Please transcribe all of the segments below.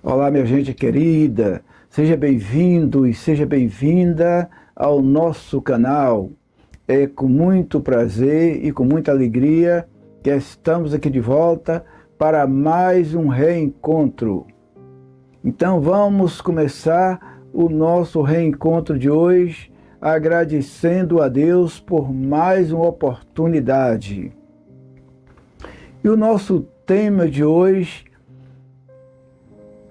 Olá, minha gente querida, seja bem-vindo e seja bem-vinda ao nosso canal. É com muito prazer e com muita alegria que estamos aqui de volta para mais um reencontro. Então vamos começar o nosso reencontro de hoje agradecendo a Deus por mais uma oportunidade. E o nosso tema de hoje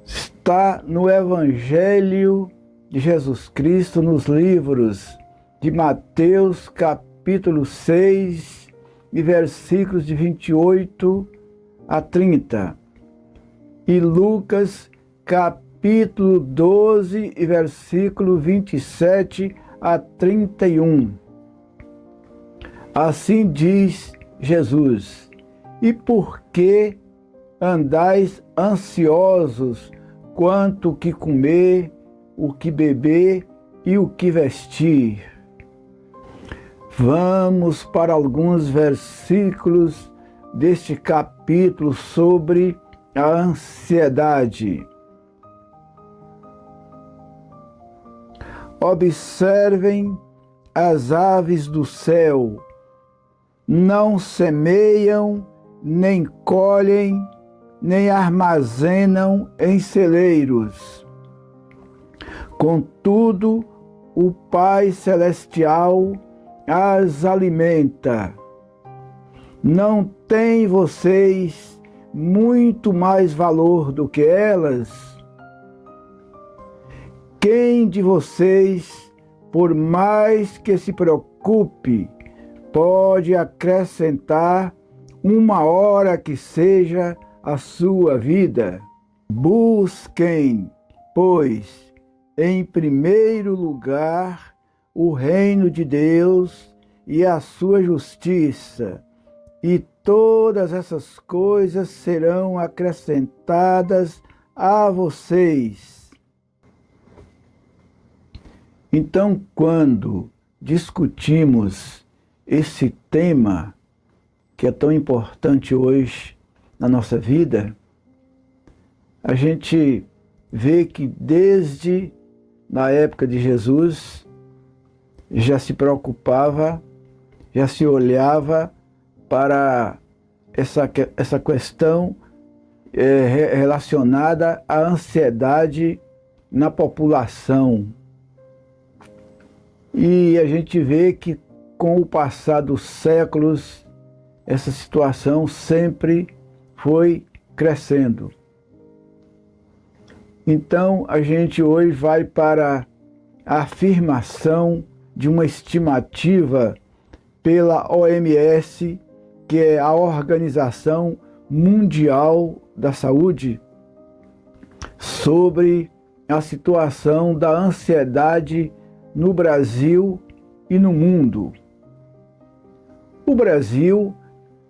está no Evangelho de Jesus Cristo, nos livros de Mateus, capítulo 6, e versículos de 28 a 30, e Lucas, capítulo 12, e versículo 27 a 31. Assim diz Jesus: e por que andais ansiosos quanto o que comer, o que beber e o que vestir? Vamos para alguns versículos deste capítulo sobre a ansiedade. Observem as aves do céu, não semeiam, nem colhem, nem armazenam em celeiros. Contudo, o Pai Celestial as alimenta. Não têm vocês muito mais valor do que elas? Quem de vocês, por mais que se preocupe, pode acrescentar uma hora que seja a sua vida? Busquem, pois, em primeiro lugar o reino de Deus e a sua justiça, e todas essas coisas serão acrescentadas a vocês. Então, quando discutimos esse tema que é tão importante hoje na nossa vida, a gente vê que desde na época de Jesus já se preocupava, já se olhava para essa questão relacionada à ansiedade na população. E a gente vê que com o passar dos séculos, essa situação sempre foi crescendo. Então, a gente hoje vai para a afirmação de uma estimativa pela OMS, que é a Organização Mundial da Saúde, sobre a situação da ansiedade no Brasil e no mundo. O Brasil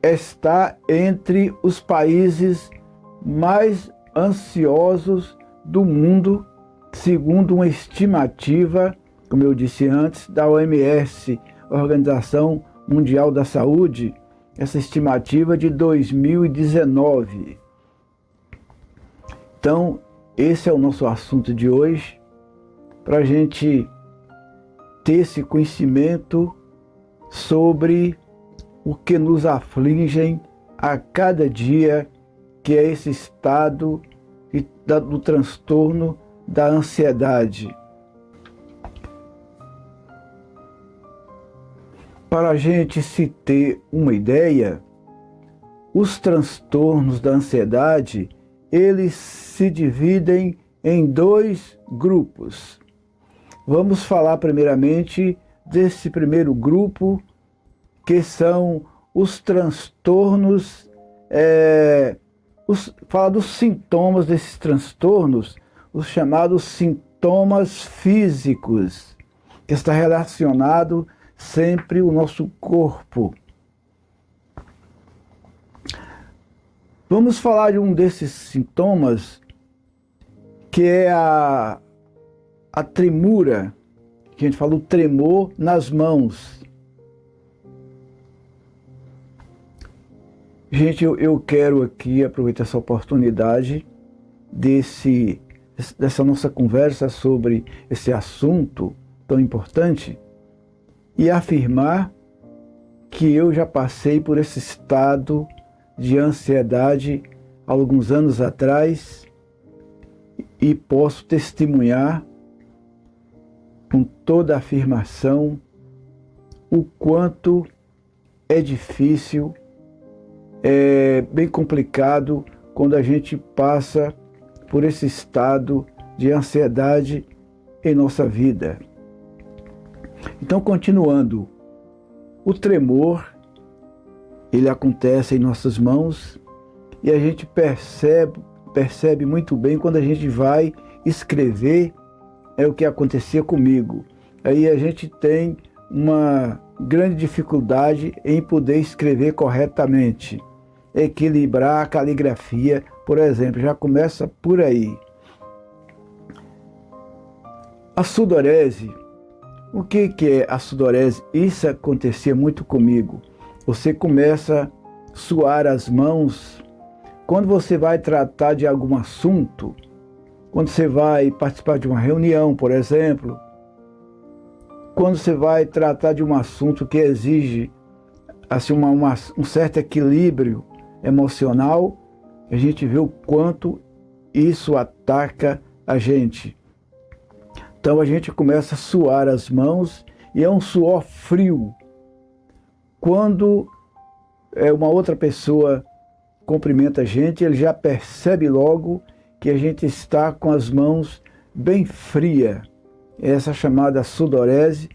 está entre os países mais ansiosos do mundo, segundo uma estimativa, como eu disse antes, da OMS, Organização Mundial da Saúde, essa estimativa de 2019. Então, esse é o nosso assunto de hoje, para a gente ter esse conhecimento sobre o que nos aflige a cada dia, que é esse estado do transtorno da ansiedade. Para a gente se ter uma ideia, os transtornos da ansiedade, eles se dividem em dois grupos. Vamos falar primeiramente desse primeiro grupo, que são os transtornos, fala dos sintomas desses transtornos, os chamados sintomas físicos, que está relacionado sempre o nosso corpo. Vamos falar de um desses sintomas, que é a tremura, que a gente fala o tremor nas mãos. Gente, eu quero aqui aproveitar essa oportunidade dessa nossa conversa sobre esse assunto tão importante e afirmar que eu já passei por esse estado de ansiedade há alguns anos atrás e posso testemunhar com toda a afirmação o quanto é difícil, é bem complicado quando a gente passa por esse estado de ansiedade em nossa vida. Então, continuando, o tremor, ele acontece em nossas mãos e a gente percebe muito bem quando a gente vai escrever o que acontecia comigo. Aí a gente tem uma grande dificuldade em poder escrever corretamente, equilibrar a caligrafia, por exemplo, já começa por aí. A sudorese. O que é a sudorese? Isso acontecia muito comigo. Você começa a suar as mãos quando você vai tratar de algum assunto, quando você vai participar de uma reunião, por exemplo, quando você vai tratar de um assunto que exige assim, um certo equilíbrio emocional, a gente vê o quanto isso ataca a gente. Então a gente começa a suar as mãos e é um suor frio. Quando uma outra pessoa cumprimenta a gente, ele já percebe logo que a gente está com as mãos bem frias. Essa chamada sudorese.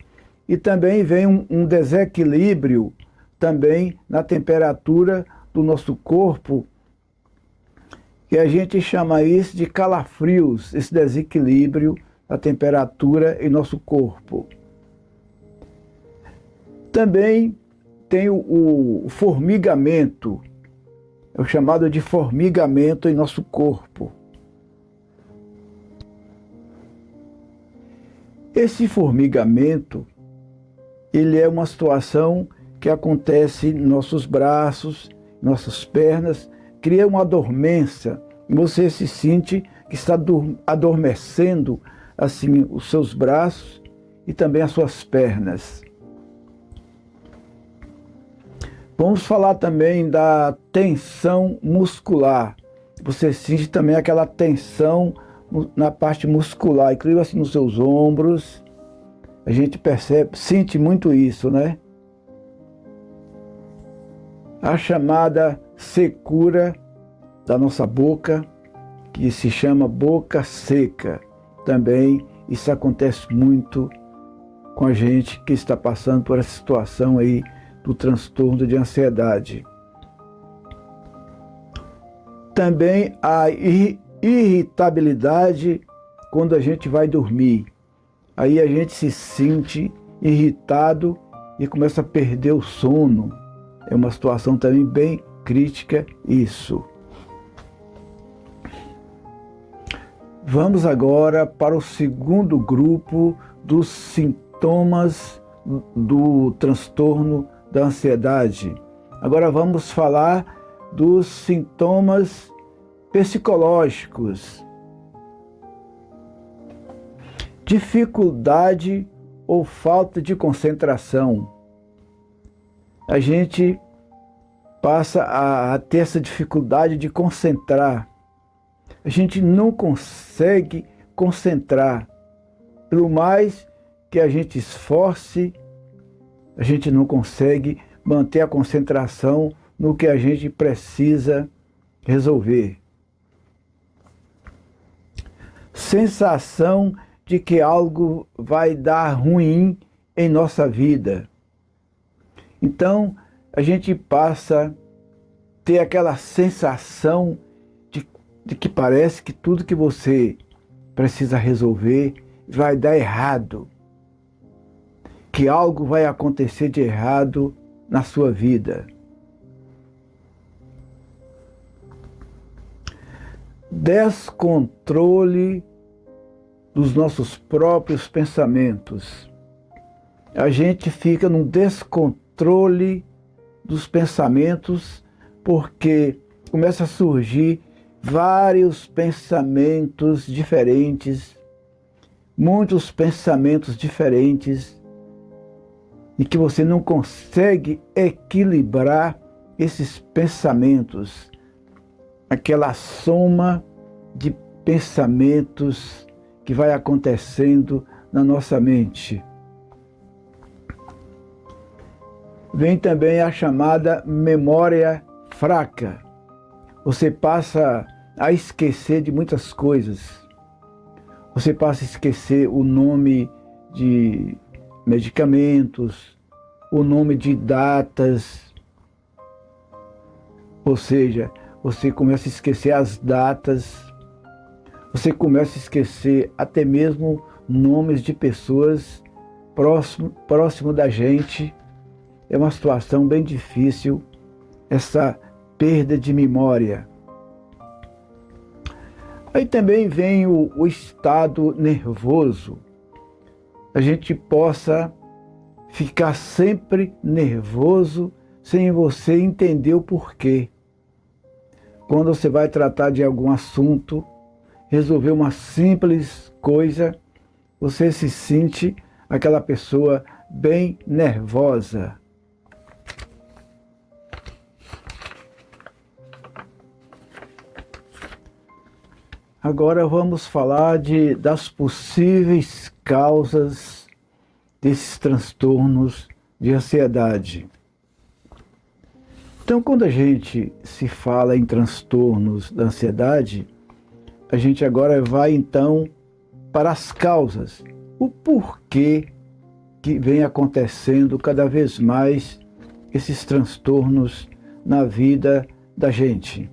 E também vem um desequilíbrio também na temperatura do nosso corpo, que a gente chama isso de calafrios, esse desequilíbrio da temperatura em nosso corpo. Também tem o formigamento, é o chamado de formigamento em nosso corpo. Esse formigamento, ele é uma situação que acontece em nossos braços, nossas pernas, cria uma dormência, e você se sente que está adormecendo assim os seus braços e também as suas pernas. Vamos falar também da tensão muscular. Você sente também aquela tensão na parte muscular, inclusive assim nos seus ombros. A gente sente muito isso, né? A chamada secura da nossa boca, que se chama boca seca. Também isso acontece muito com a gente que está passando por essa situação aí do transtorno de ansiedade. Também a irritabilidade quando a gente vai dormir. Aí a gente se sente irritado e começa a perder o sono. É uma situação também bem crítica isso. Vamos agora para o segundo grupo dos sintomas do transtorno da ansiedade. Agora vamos falar dos sintomas psicológicos. Dificuldade ou falta de concentração. A gente passa a ter essa dificuldade de concentrar. A gente não consegue concentrar. Pelo mais que a gente esforce, a gente não consegue manter a concentração no que a gente precisa resolver. Sensação de que algo vai dar ruim em nossa vida. Então, a gente passa a ter aquela sensação de que parece que tudo que você precisa resolver vai dar errado. Que algo vai acontecer de errado na sua vida. Descontrole dos nossos próprios pensamentos. A gente fica num descontrole dos pensamentos porque começa a surgir vários pensamentos diferentes, muitos pensamentos diferentes, e que você não consegue equilibrar esses pensamentos, aquela soma de pensamentos que vai acontecendo na nossa mente. Vem também a chamada memória fraca. Você passa a esquecer de muitas coisas. Você passa a esquecer o nome de medicamentos, o nome de datas. Ou seja, você começa a esquecer as datas, você começa a esquecer até mesmo nomes de pessoas próximo da gente. É uma situação bem difícil, essa perda de memória. Aí também vem o estado nervoso. A gente possa ficar sempre nervoso sem você entender o porquê. Quando você vai tratar de algum assunto, resolver uma simples coisa, você se sente aquela pessoa bem nervosa. Agora vamos falar das possíveis causas desses transtornos de ansiedade. Então, quando a gente se fala em transtornos da ansiedade, a gente agora vai então para as causas, o porquê que vem acontecendo cada vez mais esses transtornos na vida da gente.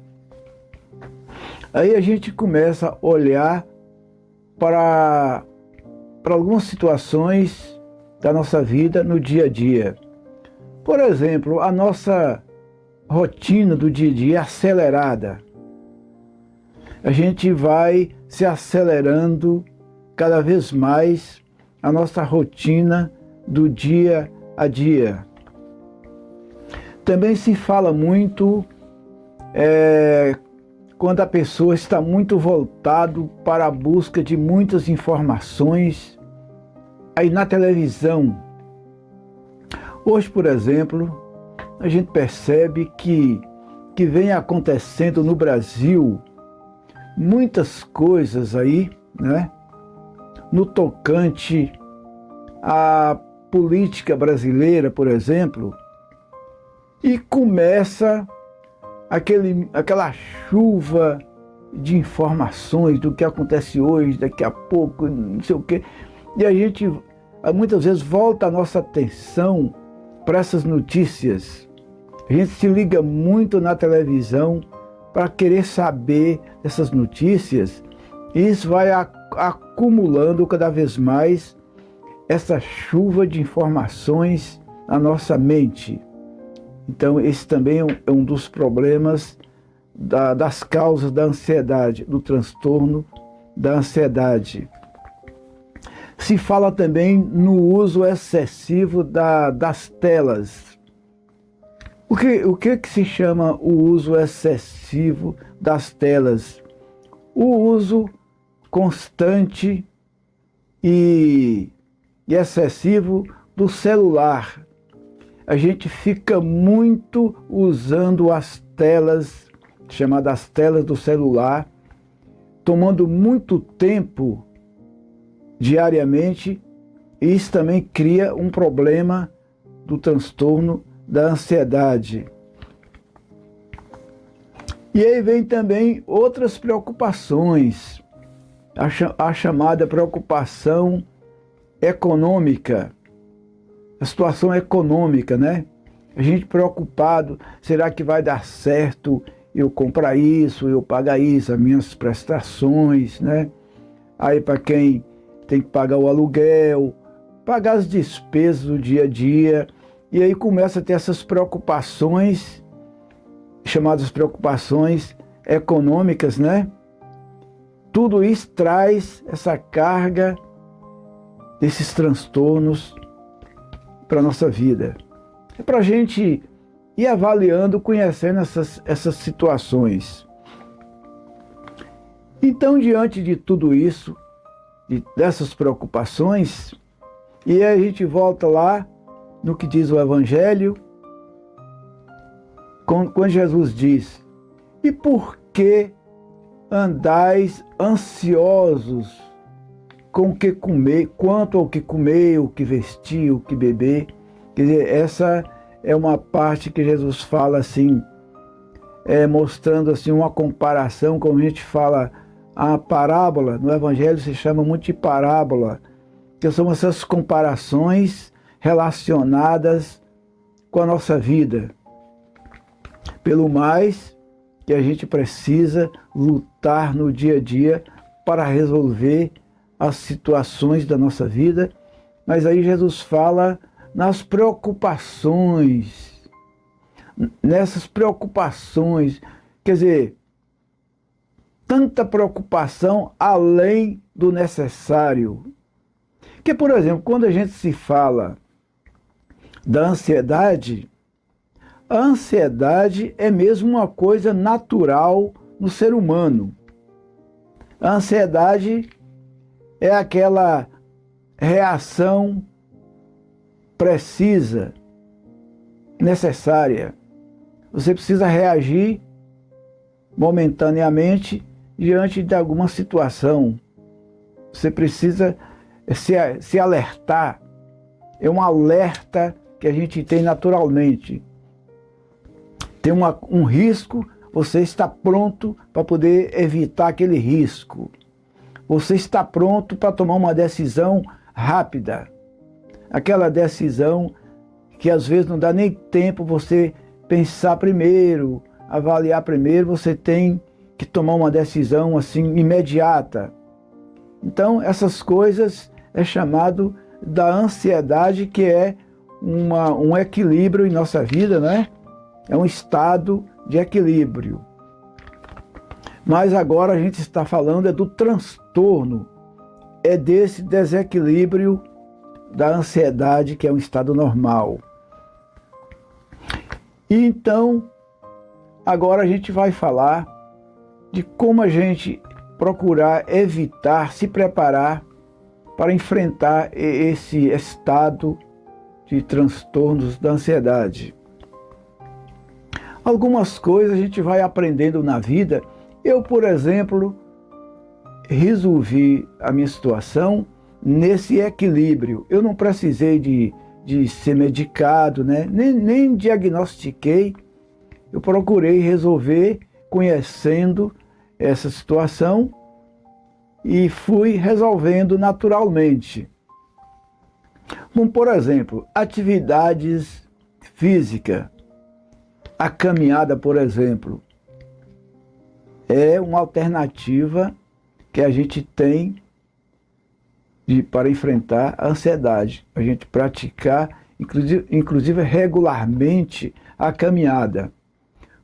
Aí a gente começa a olhar para algumas situações da nossa vida no dia a dia. Por exemplo, a nossa rotina do dia a dia é acelerada. A gente vai se acelerando cada vez mais a nossa rotina do dia a dia. Também se fala muito quando a pessoa está muito voltado para a busca de muitas informações aí na televisão. Hoje, por exemplo, a gente percebe que vem acontecendo no Brasil muitas coisas aí, né, no tocante à política brasileira, por exemplo, e começa aquela chuva de informações do que acontece hoje, daqui a pouco, não sei o quê. E a gente muitas vezes volta a nossa atenção para essas notícias. A gente se liga muito na televisão para querer saber dessas notícias, e isso vai acumulando cada vez mais essa chuva de informações na nossa mente. Então, esse também é um dos problemas das causas da ansiedade, do transtorno da ansiedade. Se fala também no uso excessivo das telas. O que se chama o uso excessivo das telas? O uso constante e excessivo do celular. A gente fica muito usando as telas, chamadas telas do celular, tomando muito tempo diariamente, e isso também cria um problema do transtorno da ansiedade. E aí vem também outras preocupações, a chamada preocupação econômica, a situação econômica, né? A gente preocupado, será que vai dar certo eu comprar isso, eu pagar isso, as minhas prestações, né? Aí para quem tem que pagar o aluguel, pagar as despesas do dia a dia, e aí começa a ter essas preocupações, chamadas preocupações econômicas, né? Tudo isso traz essa carga desses transtornos para a nossa vida. É para a gente ir avaliando, conhecendo essas situações. Então, diante de tudo isso, dessas preocupações, e aí a gente volta lá no que diz o Evangelho, quando Jesus diz: e por que andais ansiosos com o que comer, quanto ao que comer, o que vestir, o que beber? Quer dizer, essa é uma parte que Jesus fala assim, mostrando assim uma comparação, como a gente fala, a parábola, no Evangelho se chama muito de parábola, que são essas comparações relacionadas com a nossa vida. Pelo mais que a gente precisa lutar no dia a dia para resolver as situações da nossa vida, mas aí Jesus fala nas preocupações, nessas preocupações, quer dizer, tanta preocupação além do necessário. Que, por exemplo, quando a gente se fala da ansiedade, a ansiedade é mesmo uma coisa natural no ser humano. A ansiedade é aquela reação precisa, necessária. Você precisa reagir momentaneamente diante de alguma situação. Você precisa se alertar. É um alerta que a gente tem naturalmente. Tem um risco, você está pronto para poder evitar aquele risco. Você está pronto para tomar uma decisão rápida. Aquela decisão que às vezes não dá nem tempo você pensar primeiro, avaliar primeiro, você tem que tomar uma decisão assim imediata. Então, essas coisas é chamado da ansiedade, que é um equilíbrio em nossa vida, né? É um estado de equilíbrio. Mas agora a gente está falando do transtorno, é desse desequilíbrio da ansiedade, que é um estado normal. E então, agora a gente vai falar de como a gente procurar evitar, se preparar para enfrentar esse estado de transtornos da ansiedade. Algumas coisas a gente vai aprendendo na vida. Eu, por exemplo, resolvi a minha situação nesse equilíbrio. Eu não precisei de ser medicado, né? Nem diagnostiquei. Eu procurei resolver conhecendo essa situação e fui resolvendo naturalmente. Como, por exemplo, atividades físicas. A caminhada, por exemplo, é uma alternativa que a gente tem para enfrentar a ansiedade. A gente praticar, inclusive regularmente, a caminhada.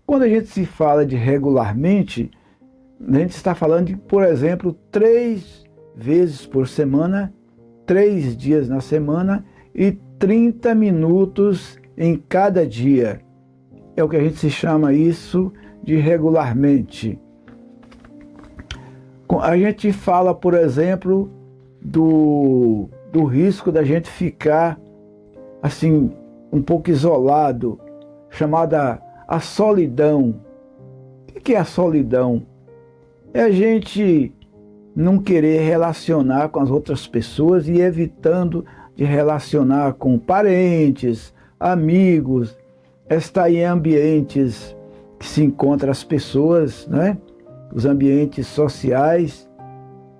Quando a gente se fala de regularmente, a gente está falando de, por exemplo, 3 vezes por semana, 3 dias na semana e 30 minutos em cada dia. É o que a gente se chama isso de regularmente. A gente fala, por exemplo, do risco da gente ficar assim um pouco isolado, chamada a solidão. O que é a solidão? É a gente não querer relacionar com as outras pessoas e evitando de relacionar com parentes, amigos, estar em ambientes que se encontram as pessoas, né? Os ambientes sociais,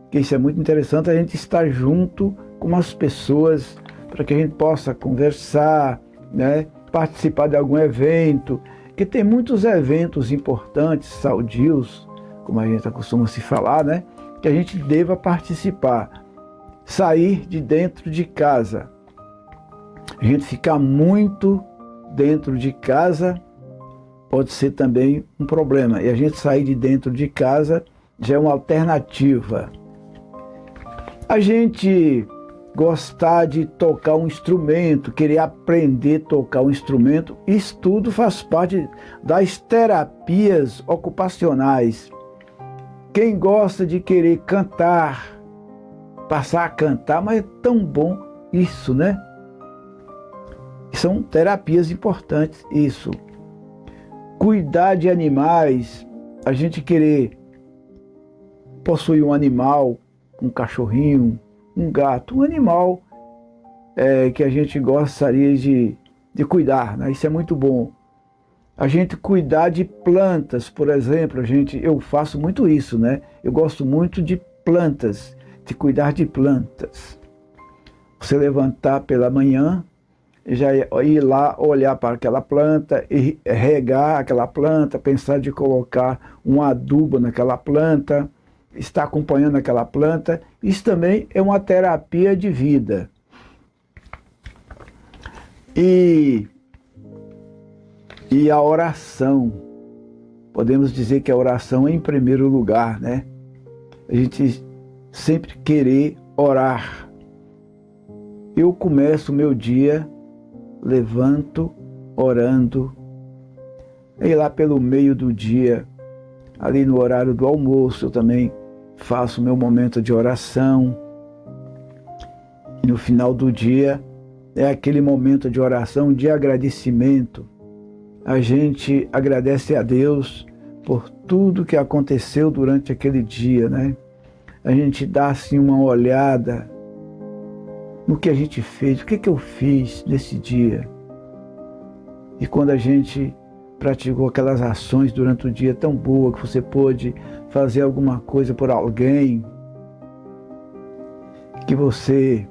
que isso é muito interessante, a gente estar junto com as pessoas para que a gente possa conversar, né? Participar de algum evento, que tem muitos eventos importantes, saudios, como a gente costuma se falar, né? Que a gente deva participar. Sair de dentro de casa. A gente ficar muito dentro de casa pode ser também um problema. E a gente sair de dentro de casa já é uma alternativa. A gente gostar de tocar um instrumento, querer aprender a tocar um instrumento, isso tudo faz parte das terapias ocupacionais. Quem gosta de querer cantar, passar a cantar, mas é tão bom isso, né? São terapias importantes, isso. Cuidar de animais, a gente querer possuir um animal, um cachorrinho, um gato, um animal que a gente gostaria de cuidar, né? Isso é muito bom. A gente cuidar de plantas, por exemplo, eu faço muito isso, né? Eu gosto muito de plantas, de cuidar de plantas. Você levantar pela manhã, já ir lá olhar para aquela planta, e regar aquela planta, pensar de colocar um adubo naquela planta, estar acompanhando aquela planta. Isso também é uma terapia de vida. E a oração, podemos dizer que a oração é em primeiro lugar, né? A gente sempre querer orar. Eu começo o meu dia, levanto, orando, e lá pelo meio do dia, ali no horário do almoço, eu também faço o meu momento de oração. E no final do dia, é aquele momento de oração, de agradecimento. A gente agradece a Deus por tudo que aconteceu durante aquele dia, né? A gente dá assim uma olhada no que a gente fez, o que eu fiz nesse dia. E quando a gente praticou aquelas ações durante o dia tão boa, que você pôde fazer alguma coisa por alguém, que você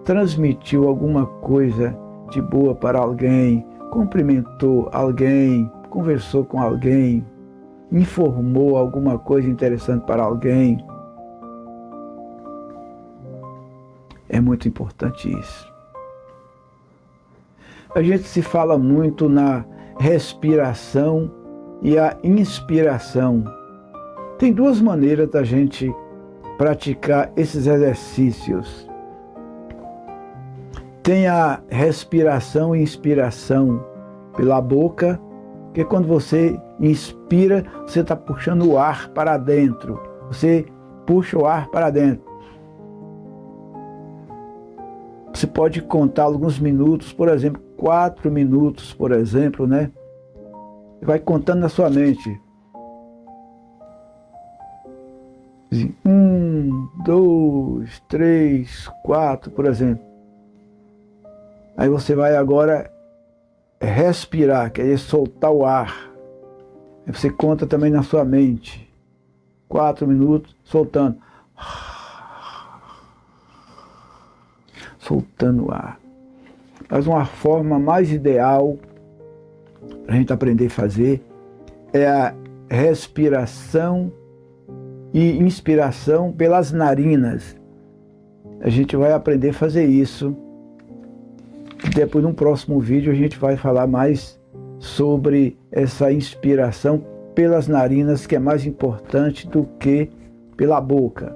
transmitiu alguma coisa de boa para alguém, cumprimentou alguém, conversou com alguém, informou alguma coisa interessante para alguém. É muito importante isso. A gente se fala muito na respiração e a inspiração. Tem duas maneiras da gente praticar esses exercícios. Tem a respiração e inspiração pela boca, que quando você inspira, você está puxando o ar para dentro. Você puxa o ar para dentro. Você pode contar alguns minutos, por exemplo, 4 minutos, por exemplo, né? Vai contando na sua mente. 1, 2, 3, 4, por exemplo. Aí você vai agora respirar, quer dizer, soltar o ar. Aí você conta também na sua mente. 4 minutos, soltando. Soltando o ar. Mas uma forma mais ideal para a gente aprender a fazer é a respiração e inspiração pelas narinas. A gente vai aprender a fazer isso. Depois, num próximo vídeo, a gente vai falar mais sobre essa inspiração pelas narinas, que é mais importante do que pela boca.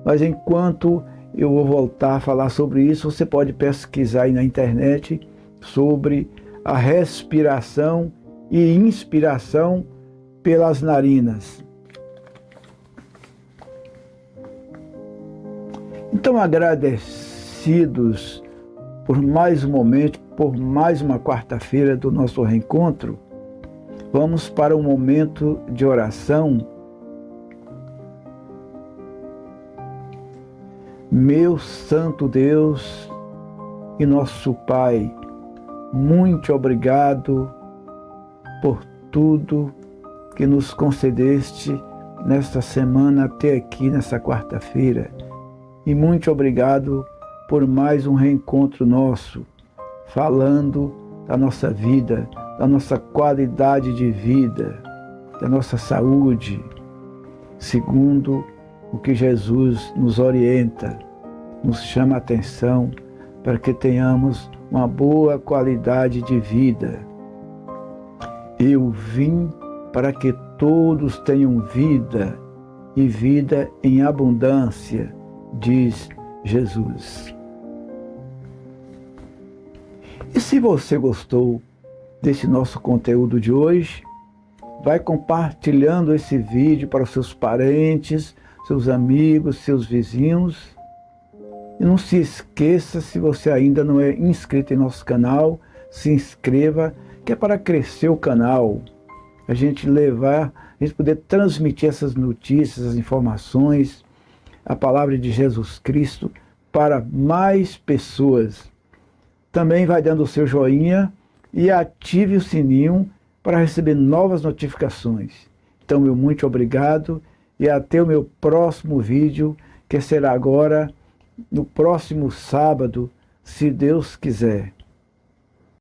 Mas enquanto eu vou voltar a falar sobre isso, você pode pesquisar aí na internet sobre a respiração e inspiração pelas narinas. Então, agradecidos por mais um momento, por mais uma quarta-feira do nosso reencontro, vamos para um momento de oração. Meu Santo Deus e nosso Pai, muito obrigado por tudo que nos concedeste nesta semana até aqui, nessa quarta-feira. E muito obrigado por mais um reencontro nosso, falando da nossa vida, da nossa qualidade de vida, da nossa saúde, segundo o que Jesus nos orienta, nos chama a atenção para que tenhamos uma boa qualidade de vida. Eu vim para que todos tenham vida e vida em abundância, diz Jesus. E se você gostou desse nosso conteúdo de hoje, vai compartilhando esse vídeo para os seus parentes, seus amigos, seus vizinhos. E não se esqueça, se você ainda não é inscrito em nosso canal, se inscreva, que é para crescer o canal. A gente poder transmitir essas notícias, as informações, a palavra de Jesus Cristo para mais pessoas. Também vai dando o seu joinha e ative o sininho para receber novas notificações. Então, meu muito obrigado e até o meu próximo vídeo, que será agora no próximo sábado, se Deus quiser.